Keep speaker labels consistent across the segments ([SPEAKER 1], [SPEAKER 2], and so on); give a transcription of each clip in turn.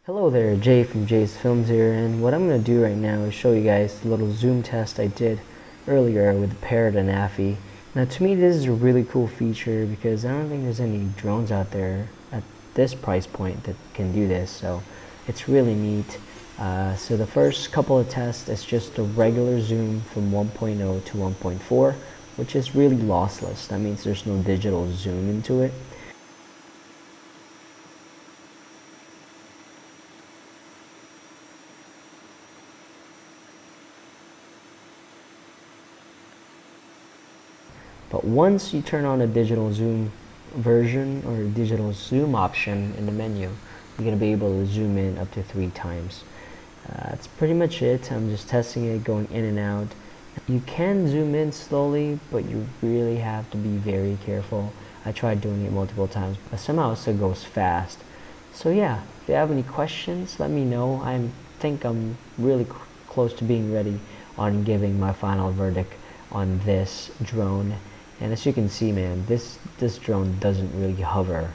[SPEAKER 1] Hello there, Jay from JSFILMZ here, and what I'm going to do right now is show you guys the little zoom test I did earlier with the Parrot Anafi. Now to me this is a really cool feature because I don't think there's any drones out there at this price point that can do this, so it's really neat. So the first couple of tests is just a regular zoom from 1.0 to 1.4, which is really lossless. That means there's no digital zoom into it. But once you turn on a digital zoom version or digital zoom option in the menu, you're going to be able to zoom in up to 3 times. That's pretty much it. I'm just testing it, going in and out. You can zoom in slowly, but you really have to be very careful. I tried doing it multiple times, but somehow it still goes fast. So yeah, if you have any questions, let me know. I think I'm really close to being ready on giving my final verdict on this drone. And as you can see, man, this drone doesn't really hover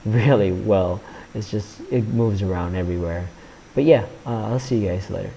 [SPEAKER 1] really well. It moves around everywhere. But yeah, I'll see you guys later.